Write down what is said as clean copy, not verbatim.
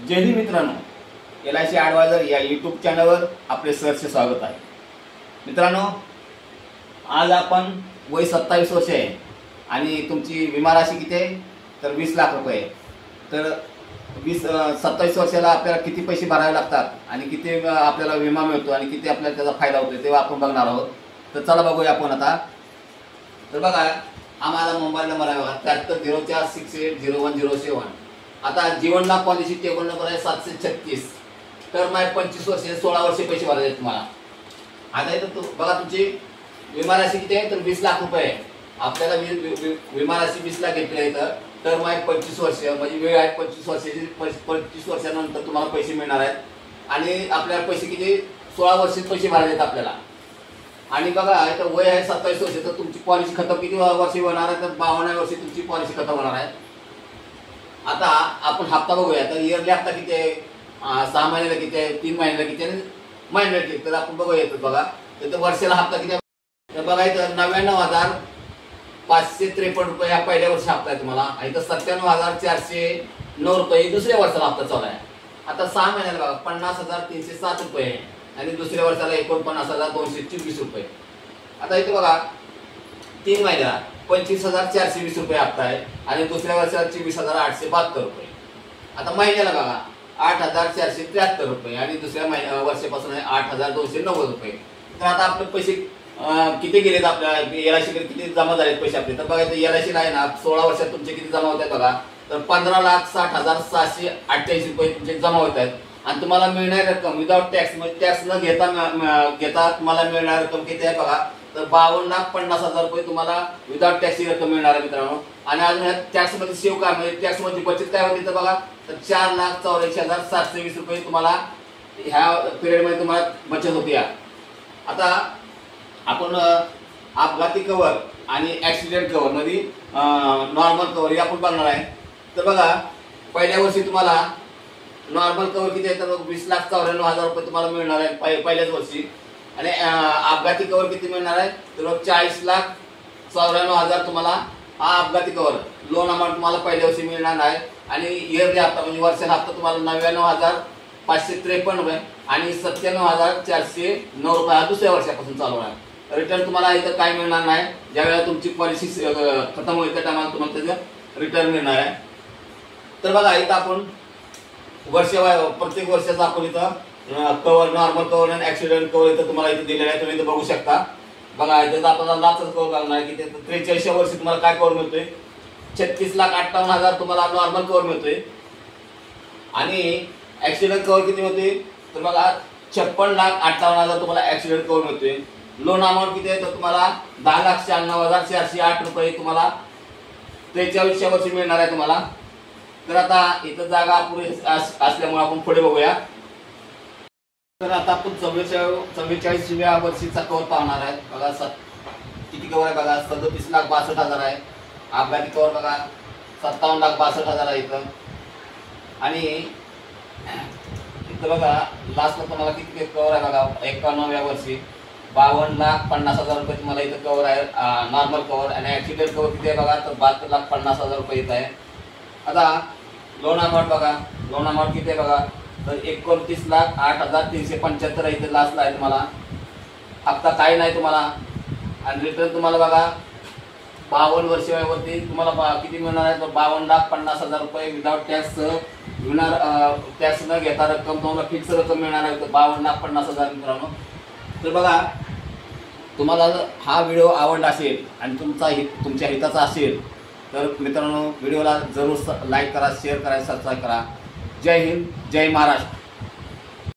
जय हिंद मित्रांनो, LIC adviser या YouTube चॅनलवर आपले सहर्ष स्वागत आहे। मित्रांनो, आज आपण वय 27 वर्ष आहे आणि तुमची विमा राशी किती आहे तर 20 लाख रुपये। तर 27 वर्षाला आपल्याला किती पैसे भरावे लागतात आणि किती आपल्याला विमा मिळतो आणि किती आपल्याला त्याचा फायदा होतो तेव्हा आपण बघणार आहोत। तर चला बघूया आपण आता। तर बघा, आम्हाला मोबाईल नंबर आहे बघा 7304680107। आता जीवन लाभ पॉलिसी टेबल नंबर आहे 736। टर्म आहे 25 वर्ष, 16 वर्ष पैसे भरायचे तुम्हाला। आता इथं बघा तुमची विमा राशी किती आहे तर 20 लाख रुपये आहे। आपल्याला विमा राशी 20 लाख घेतली आहे। तर टर्म आहे 25 वर्ष, म्हणजे वेळ आहे 25 वर्षाची। 25 वर्षानंतर तुम्हाला पैसे मिळणार आहेत आणि आपल्याला पैसे किती 16 वर्ष पैसे भरायचे आहेत आपल्याला। आणि बघा इथं वय आहे 27 वर्ष, तर तुमची पॉलिसी खतम किती वर्षी होणार आहे तर 52 वर्षी तुमची पॉलिसी खतम होणार आहे। आता आपण हप्ता बघूया। तर इयरली हप्ता किती आहे, 6 महिन्याला किती आहे, 3 महिन्याला किती आहे, महिन्याला किती। तर आपण बघूया इथं बघा, तर वर्षाला हप्ता किती आहे तर बघा इथं 99,553 रुपये हा पहिल्या वर्षी हप्ता आहे तुम्हाला। इथं 97,409 रुपये दुसऱ्या वर्षाला हप्ता चालू आहे। आता 6 महिन्याला बघा 50,307 रुपये आहे आणि दुसऱ्या वर्षाला 49,224 रुपये। आता इथं बघा 3 महिन्याला 25,420 रुपये हप्ता आहे आणि दुसऱ्या वर्षाला 24,872 रुपये। आता महिन्याला बघा 8,473 रुपये आणि दुसऱ्या वर्षापासून आहे 8,290 रुपये। तर आता आपले पैसे किती गेलेत आपल्या LIC कडे किती जमा झालेत पैसे आपले तर बघा LIC आहे ना 16 वर्षात तुमचे किती जमा होत आहेत बघा तर 15,60,788 रुपये तुमचे जमा होत आहेत। आणि तुम्हाला मिळणारी रक्कम विदाउट टॅक्स म्हणजे टॅक्स न घेता तुम्हाला मिळणारी रक्कम किती आहे बघा तर 52,50,000 रुपये तुम्हाला विदाउट टॅक्सची रक्कम मिळणार आहे मित्रांनो। आणि अजून ह्या टॅक्स मध्ये सेव्ह काय म्हणजे टॅक्स मध्ये बचत काय होती तर बघा तर 4,84,720 रुपये तुम्हाला ह्या पिरियड मध्ये तुम्हाला बचत होती। आता आपण अपघाती कव्हर आणि ऍक्सिडेंट कव्हर मध्ये नॉर्मल कव्हर हे आपण बघणार आहे। तर बघा पहिल्या वर्षी तुम्हाला नॉर्मल कव्हर किती आहे तर 20,94,000 रुपये तुम्हाला मिळणार आहे पहिल्याच वर्षी। आणि अपघाती कव्हर किती मिळणार आहे तर 40,94,000 तुम्हाला हा अपघाती कव्हर लोन अमाऊंट तुम्हाला पहिल्या वर्षी मिळणार आहे। आणि इयरली हप्ता म्हणजे वर्षाला हप्ता तुम्हाला 99,553 रुपये आणि 97,409 रुपये हा दुसऱ्या वर्षापासून चालू आहे। रिटर्न तुम्हाला इथं काय मिळणार नाही, ज्यावेळेला तुमची पॉलिसी खतम होईल त्या टायमाला तुम्हाला त्याचं रिटर्न मिळणार आहे। तर बघा इथं आपण प्रत्येक वर्षाचा आपण इथं कव्हर नॉर्मल कव्हर आणि ऍक्सिडेंट कव्हर इथं तुम्हाला इथं दिलेलं आहे, तुम्ही इथं बघू शकता। बघा इथं आपल्याला लाचच कव्हर घालणार आहे की 43व्या वर्षी तुम्हाला काय कव्हर मिळतोय 36,58,000 तुम्हाला नॉर्मल कव्हर मिळतोय। आणि ऍक्सिडेंट कव्हर किती मिळतोय तर बघा 56,58,000 तुम्हाला ऍक्सिडेंट कव्हर मिळतोय। लोन अमाऊंट किती आहे तर तुम्हाला 10,96,408 रुपये तुम्हाला 43व्या वर्षी मिळणार आहे तुम्हाला। तर आता इथं जागा पुरे असल्यामुळे आपण पुढे बघूया। तर आता आपण 44व्या वर्षीचा कव्हर पाहणार आहे। बघा किती कव्हर आहे बघा 37,62,000 आहे। अपघाती कव्हर बघा 57,62,000 आहे इथं। आणि इथं बघा लास्टला तुम्हाला किती कव्हर आहे बघा 51व्या वर्षी 52,50,000 रुपये तुम्हाला इथं कव्हर आहे नॉर्मल कव्हर। आणि ऍक्सिडेंट कव्हर किती आहे बघा तर 72,50,000 रुपये इथं आहे। आता लोन अमाऊंट बघा, लोन अमाऊंट किती आहे बघा तर 29,08,375 इथे लास्टला आहे तुम्हाला। हप्ता काही नाही तुम्हाला। आणि रिटर्न तुम्हाला बघा 52 वर्षावरती तुम्हाला किती मिळणार आहे तर 52,50,000 रुपये विदाउट टॅक्स मिळणार। टॅक्स न घेता रक्कम तुम्हाला फिक्स रक्कम मिळणार आहे 52,50,000 मित्रांनो। तर बघा तुम्हाला हा व्हिडिओ आवडला असेल आणि तुमच्या हिताचा असेल तर मित्रांनो व्हिडिओला जरूर लाईक करा, शेअर करा, सबस्क्राईब करा। जय हिंद, जय महाराष्ट्र।